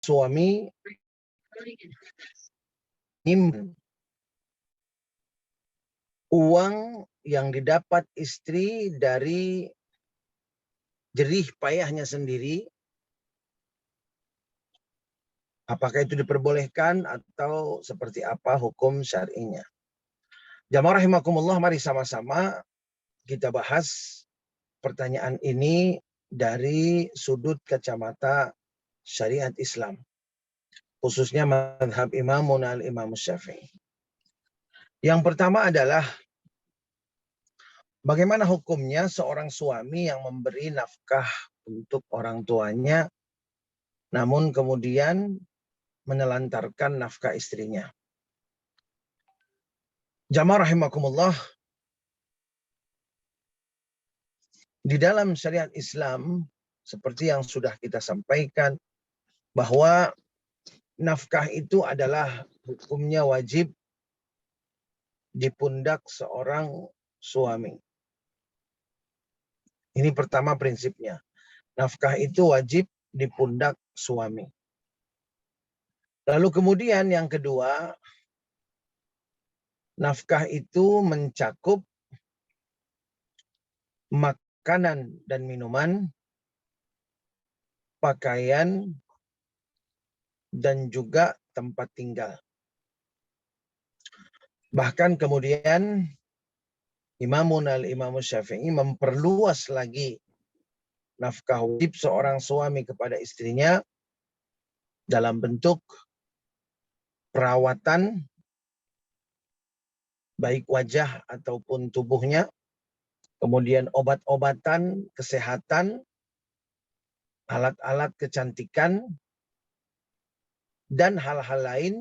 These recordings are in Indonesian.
suami nyimpen uang yang didapat istri dari jerih payahnya sendiri, apakah itu diperbolehkan atau seperti apa hukum syar'inya? Jamaah rahimakumullah, mari sama-sama kita bahas pertanyaan ini dari sudut kacamata syariat Islam, khususnya mazhab Imamuna al-Imam Syafi'i. Yang pertama adalah bagaimana hukumnya seorang suami yang memberi nafkah untuk orang tuanya, namun kemudian menelantarkan nafkah istrinya. Jamaah rahimakumullah, di dalam syariat Islam, seperti yang sudah kita sampaikan, bahwa nafkah itu adalah hukumnya wajib di pundak seorang suami. Ini pertama prinsipnya. Nafkah itu wajib di pundak suami. Lalu kemudian yang kedua, nafkah itu mencakup makanan dan minuman, pakaian, dan juga tempat tinggal. Bahkan kemudian Imamun al-Imam Syafi'i memperluas lagi nafkah wajib seorang suami kepada istrinya dalam bentuk perawatan baik wajah ataupun tubuhnya, kemudian obat-obatan kesehatan, alat-alat kecantikan, dan hal-hal lain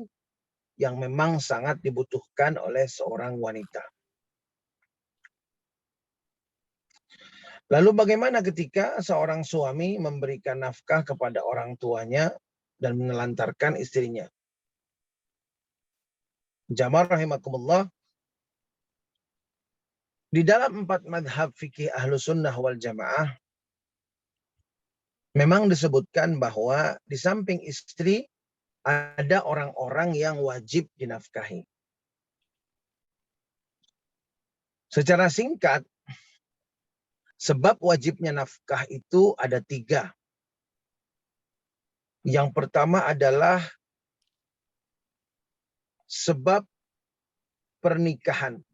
yang memang sangat dibutuhkan oleh seorang wanita. Lalu bagaimana ketika seorang suami memberikan nafkah kepada orang tuanya dan menelantarkan istrinya? Jamaah rahimakumullah, di dalam 4 madhab fikih ahlu sunnah wal jamaah, memang disebutkan bahwa di samping istri ada orang-orang yang wajib dinafkahi. Secara singkat, sebab wajibnya nafkah itu ada 3. Yang pertama adalah sebab pernikahan.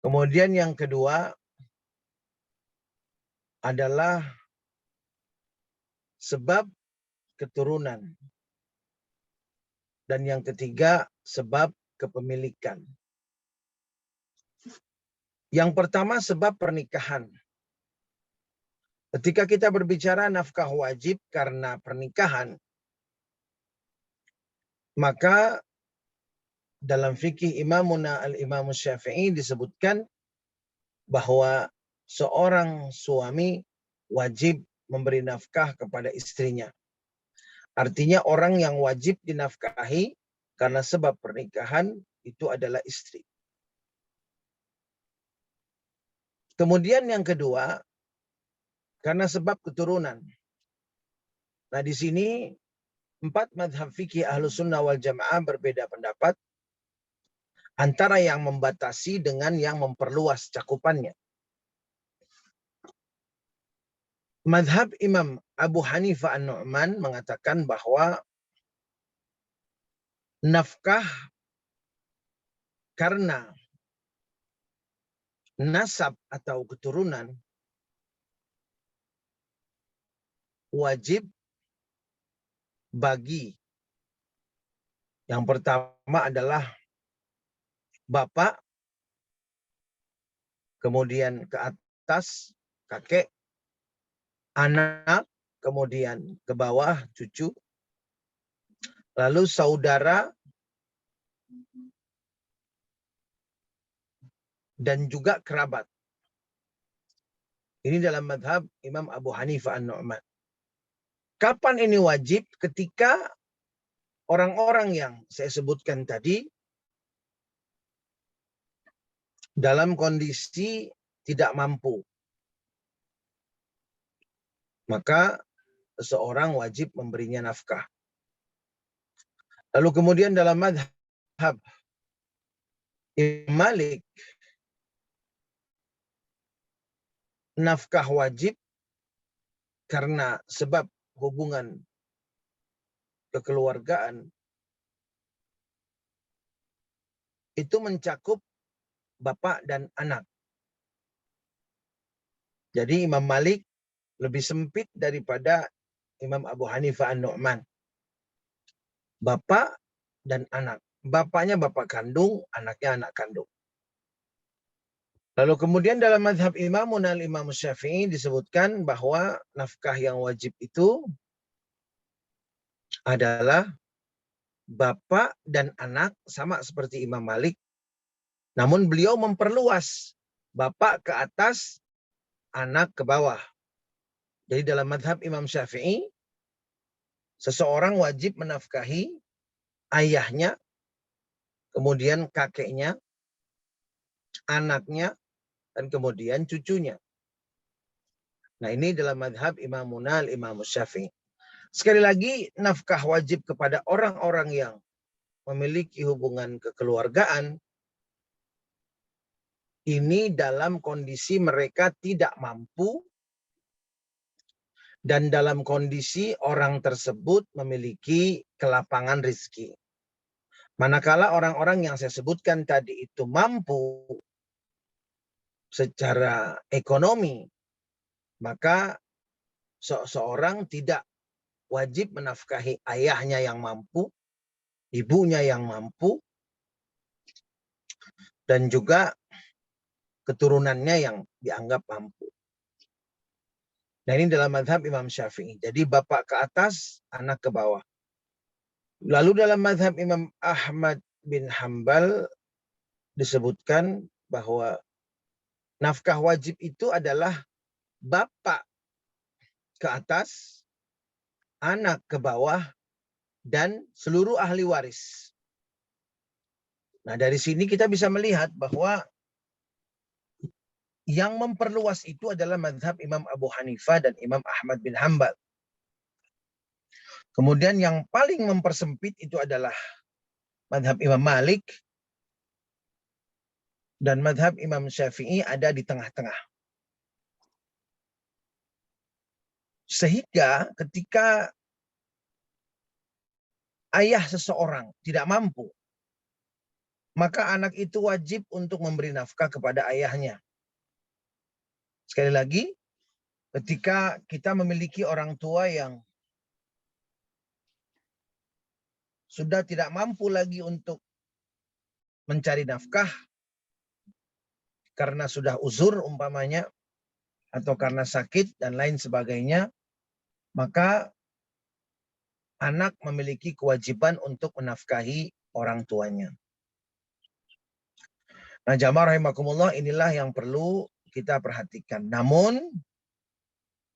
Kemudian yang kedua adalah sebab keturunan. Dan yang ketiga, sebab kepemilikan. Yang pertama, sebab pernikahan. Ketika kita berbicara nafkah wajib karena pernikahan, maka dalam fikih Imamuna al-Imam Syafi'i disebutkan bahwa seorang suami wajib memberi nafkah kepada istrinya. Artinya orang yang wajib dinafkahi karena sebab pernikahan itu adalah istri. Kemudian yang kedua, karena sebab keturunan. Nah, di sini 4 madhab fikih ahlu sunnah wal jamaah berbeda pendapat antara yang membatasi dengan yang memperluas cakupannya. Madhab Imam Abu Hanifah an-Nu'man mengatakan bahwa nafkah karena nasab atau keturunan wajib bagi yang pertama adalah bapak, kemudian ke atas kakek, anak, kemudian ke bawah cucu, lalu saudara, dan juga kerabat. Ini dalam madhab Imam Abu Hanifah an-Nu'man. Kapan ini wajib? Ketika orang-orang yang saya sebutkan tadi dalam kondisi tidak mampu. maka seseorang wajib memberinya nafkah. Lalu kemudian dalam mazhab Imam Malik, nafkah wajib karena sebab hubungan kekeluargaan itu mencakup bapak dan anak. Jadi Imam Malik lebih sempit daripada Imam Abu Hanifah An-Nu'man. Bapak dan anak. Bapaknya bapak kandung, anaknya anak kandung. Lalu kemudian dalam mazhab Imamun al-Imam Syafi'i disebutkan bahwa nafkah yang wajib itu adalah bapak dan anak, sama seperti Imam Malik. Namun beliau memperluas bapak ke atas, anak ke bawah. Jadi dalam mazhab Imam Syafi'i, seseorang wajib menafkahi ayahnya, kemudian kakeknya, anaknya, dan kemudian cucunya. Nah, ini dalam mazhab Imamuna al-Imam Syafi'i. Sekali lagi, nafkah wajib kepada orang-orang yang memiliki hubungan kekeluargaan ini dalam kondisi mereka tidak mampu dan dalam kondisi orang tersebut memiliki kelapangan rezeki. Manakala orang-orang yang saya sebutkan tadi itu mampu secara ekonomi, maka seseorang tidak wajib menafkahi ayahnya yang mampu, ibunya yang mampu, dan juga keturunannya yang dianggap mampu. Nah, ini dalam mazhab Imam Syafi'i. Jadi bapak ke atas, anak ke bawah. Lalu dalam mazhab Imam Ahmad bin Hambal disebutkan bahwa nafkah wajib itu adalah bapak ke atas, anak ke bawah, dan seluruh ahli waris. Nah, dari sini kita bisa melihat bahwa yang memperluas itu adalah mazhab Imam Abu Hanifah dan Imam Ahmad bin Hambal. Kemudian yang paling mempersempit itu adalah mazhab Imam Malik, dan mazhab Imam Syafi'i ada di tengah-tengah. Sehingga ketika ayah seseorang tidak mampu, maka anak itu wajib untuk memberi nafkah kepada ayahnya. Sekali lagi, ketika kita memiliki orang tua yang sudah tidak mampu lagi untuk mencari nafkah karena sudah uzur umpamanya, atau karena sakit dan lain sebagainya, maka anak memiliki kewajiban untuk menafkahi orang tuanya. Nah, jamaah rahimakumullah, inilah yang perlu kita perhatikan. Namun,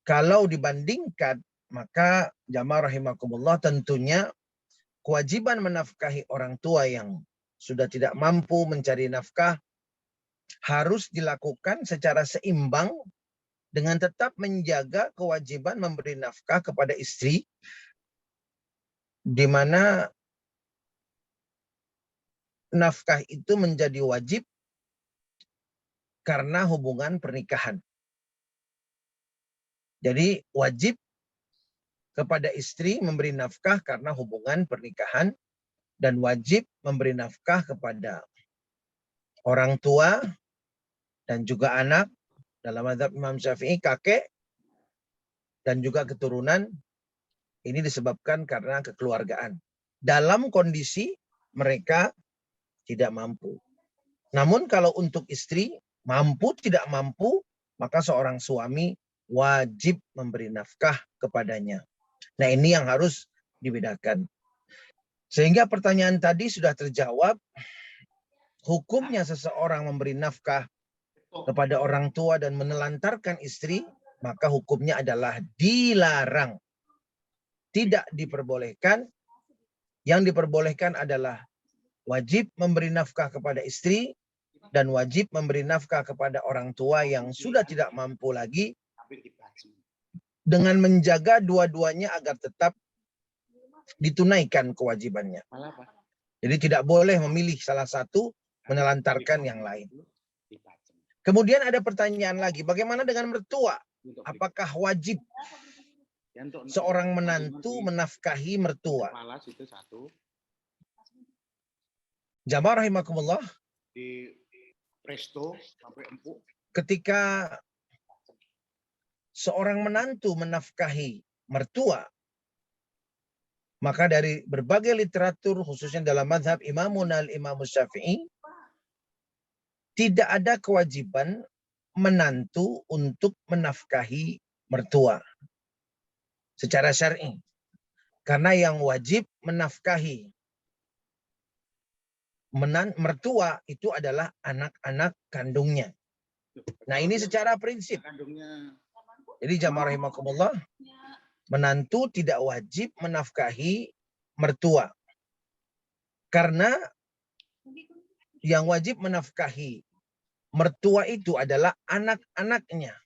kalau dibandingkan, maka jamaah rahimakumullah tentunya kewajiban menafkahi orang tua yang sudah tidak mampu mencari nafkah harus dilakukan secara seimbang dengan tetap menjaga kewajiban memberi nafkah kepada istri, di mana nafkah itu menjadi wajib karena hubungan pernikahan. Jadi wajib kepada istri memberi nafkah karena hubungan pernikahan, dan wajib memberi nafkah kepada orang tua dan juga anak, dalam mazhab Imam Syafi'i kakek dan juga keturunan, ini disebabkan karena kekeluargaan. Dalam kondisi mereka tidak mampu. Namun kalau untuk istri, mampu tidak mampu, maka seorang suami wajib memberi nafkah kepadanya. Nah, ini yang harus dibedakan. Sehingga pertanyaan tadi sudah terjawab, hukumnya seseorang memberi nafkah kepada orang tua dan menelantarkan istri, maka hukumnya adalah dilarang. Tidak diperbolehkan. Yang diperbolehkan adalah wajib memberi nafkah kepada istri dan wajib memberi nafkah kepada orang tua yang sudah tidak mampu lagi dengan menjaga dua-duanya agar tetap ditunaikan kewajibannya. Jadi tidak boleh memilih salah satu menelantarkan yang lain. Kemudian ada pertanyaan lagi, bagaimana dengan mertua? Apakah wajib seorang menantu menafkahi mertua? Jamaah rahimakumullah. Di presto sampai empuk. Ketika seorang menantu menafkahi mertua, maka dari berbagai literatur, khususnya dalam mazhab Imam Syafi'i, tidak ada kewajiban menantu untuk menafkahi mertua secara syar'i. Karena yang wajib menafkahi mertua itu adalah anak-anak kandungnya. Nah, ini secara prinsip. Jadi jamaah rahimakumullah, menantu tidak wajib menafkahi mertua. Karena yang wajib menafkahi mertua itu adalah anak-anaknya.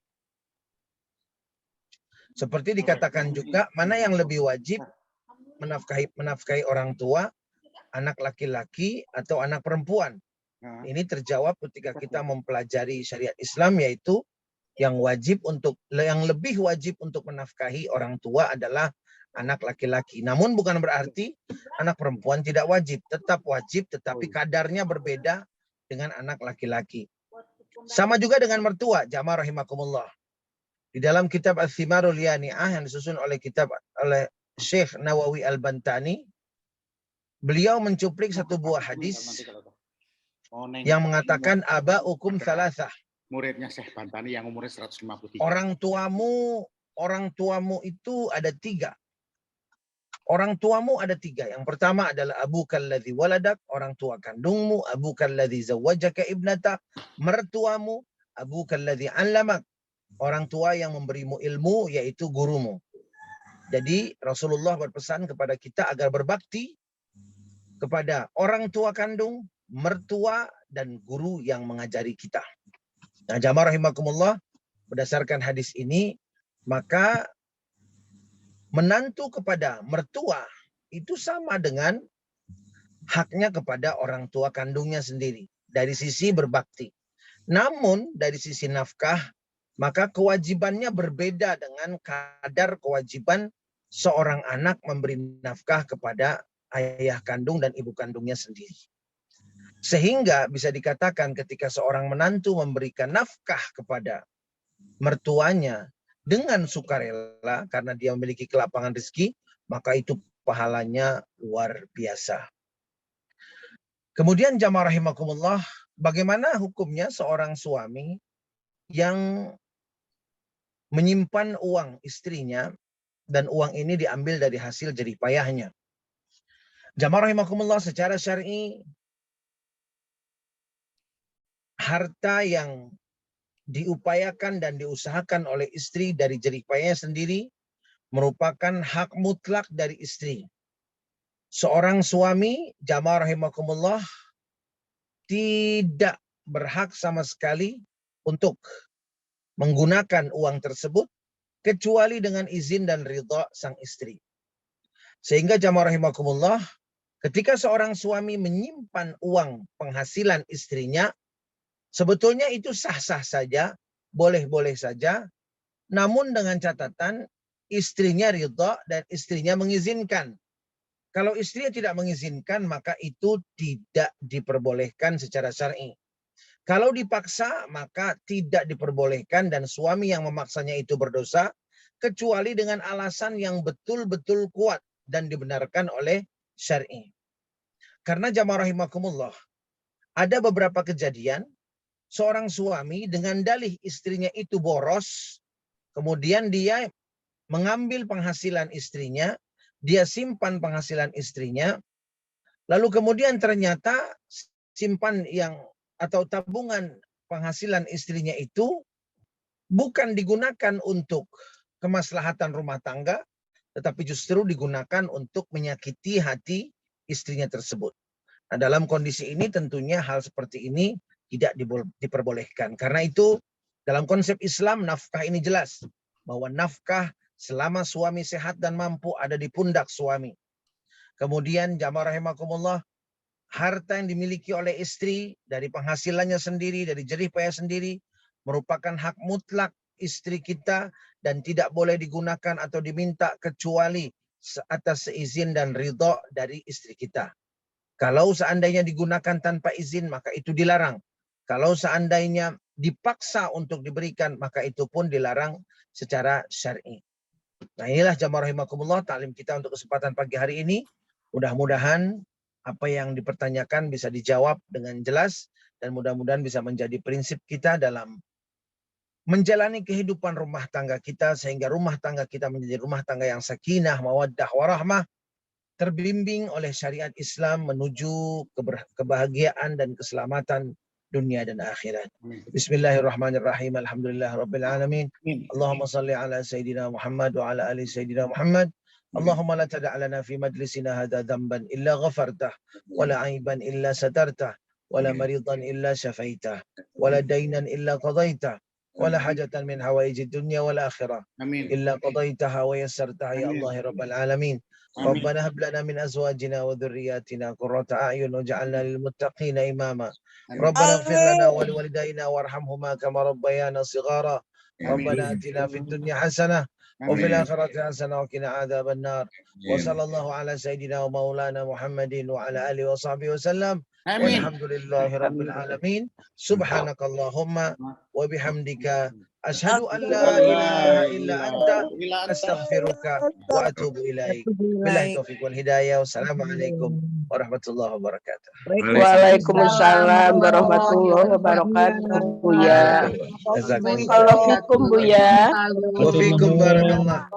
Seperti dikatakan juga, mana yang lebih wajib menafkahi orang tua, anak laki-laki atau anak perempuan? Ini terjawab ketika kita mempelajari syariat Islam, yaitu yang lebih wajib untuk menafkahi orang tua adalah anak laki-laki. Namun bukan berarti anak perempuan tidak wajib, tetap wajib, tetapi kadarnya berbeda dengan anak laki-laki. Sama juga dengan mertua, jamaah rahimakumullah. Di dalam kitab Al-Thimarul Yani'ah yang disusun oleh Syekh Nawawi Al-Bantani, beliau mencuplik satu buah hadis yang mengatakan aba'ukum thalathah. Muridnya Syekh Bantani yang umurnya 153. Orang tuamu itu ada 3. Orang tuamu ada 3. Yang pertama adalah abukal ladzi waladak, orang tua kandungmu, abukal ladzi zawwajaka ibnata, mertuamu, abukal ladzi 'allamak, orang tua yang memberimu ilmu, yaitu gurumu. Jadi Rasulullah berpesan kepada kita agar berbakti kepada orang tua kandung, mertua, dan guru yang mengajari kita. Nah, jamaah rahimakumullah, berdasarkan hadis ini, maka menantu kepada mertua itu sama dengan haknya kepada orang tua kandungnya sendiri dari sisi berbakti. Namun dari sisi nafkah, maka kewajibannya berbeda dengan kadar kewajiban seorang anak memberi nafkah kepada ayah kandung dan ibu kandungnya sendiri. Sehingga bisa dikatakan ketika seorang menantu memberikan nafkah kepada mertuanya dengan sukarela karena dia memiliki kelapangan rezeki, maka itu pahalanya luar biasa. Kemudian jamaah rahimakumullah, bagaimana hukumnya seorang suami yang menyimpan uang istrinya dan uang ini diambil dari hasil jerih payahnya? Jamaah rahimakumullah, secara syar'i harta yang diupayakan dan diusahakan oleh istri dari jerih payahnya sendiri merupakan hak mutlak dari istri. Seorang suami, jamaah rahimakumullah, tidak berhak sama sekali untuk menggunakan uang tersebut kecuali dengan izin dan ridha sang istri. Sehingga jamaah rahimakumullah, ketika seorang suami menyimpan uang penghasilan istrinya, sebetulnya itu sah-sah saja, boleh-boleh saja, namun dengan catatan istrinya ridha dan istrinya mengizinkan. Kalau istrinya tidak mengizinkan, maka itu tidak diperbolehkan secara syar'i. Kalau dipaksa, maka tidak diperbolehkan dan suami yang memaksanya itu berdosa, kecuali dengan alasan yang betul-betul kuat dan dibenarkan oleh syar'i. Karena jamaah rahimakumullah, ada beberapa kejadian seorang suami dengan dalih istrinya itu boros, kemudian dia mengambil penghasilan istrinya, dia simpan penghasilan istrinya, lalu kemudian ternyata simpan atau tabungan penghasilan istrinya itu bukan digunakan untuk kemaslahatan rumah tangga, tetapi justru digunakan untuk menyakiti hati istrinya tersebut. Nah, dalam kondisi ini tentunya hal seperti ini tidak diperbolehkan. Karena itu dalam konsep Islam nafkah ini jelas bahwa nafkah selama suami sehat dan mampu ada di pundak suami. Kemudian jamaah rahimakumullah, harta yang dimiliki oleh istri dari penghasilannya sendiri, dari jerih payah sendiri, merupakan hak mutlak istri kita dan tidak boleh digunakan atau diminta kecuali atas seizin dan ridha dari istri kita. Kalau seandainya digunakan tanpa izin, maka itu dilarang. Kalau seandainya dipaksa untuk diberikan, maka itu pun dilarang secara syar'i. Nah, inilah jamaah rahimakumullah taklim kita untuk kesempatan pagi hari ini. Mudah-mudahan apa yang dipertanyakan bisa dijawab dengan jelas dan mudah-mudahan bisa menjadi prinsip kita dalam menjalani kehidupan rumah tangga kita sehingga rumah tangga kita menjadi rumah tangga yang sakinah, mawaddah, warahmah, terbimbing oleh syariat Islam menuju kebahagiaan dan keselamatan dunia dan akhirat. Bismillahirrahmanirrahim. Alhamdulillahirabbil alamin. Allahumma salli ala sayyidina Muhammad wa ala ali sayyidina Muhammad. Allahumma la tada' lana fi majlisina hadha dhanban illa ghafartah wa la 'aiban illa satartah wa la maridan illa syafaitah wa la daynan illa qadaitah wa la hajatan min hawaijid dunya wal akhirah illa qadaitaha wa yassartaha ya Allah ya rabbal alamin. ربنا هب لنا من أزواجنا وذرياتنا قرة أعين واجعلنا للمتقين إماما ربنا اغفر لنا ولوالدينا وارحمهما كما ربيانا صغارا ربنا آتنا في الدنيا حسنة وفي الآخرة حسنة وقنا عذاب النار وصلى الله على سيدنا ومولانا محمد وعلى آله وصحبه وسلم والحمد لله رب العالمين سبحانك اللهم وبحمدك أشهد أن لا إله إلا أنت أستغفرك وأتوب إليك بالله التوفيق والهداية والسلام عليكم ورحمة الله وبركاته. Waalaikumsalam warahmatullahi wabarakatuh, Buya. Jazakumullah. Kalau fikum, Buya. Wafikum barakallah.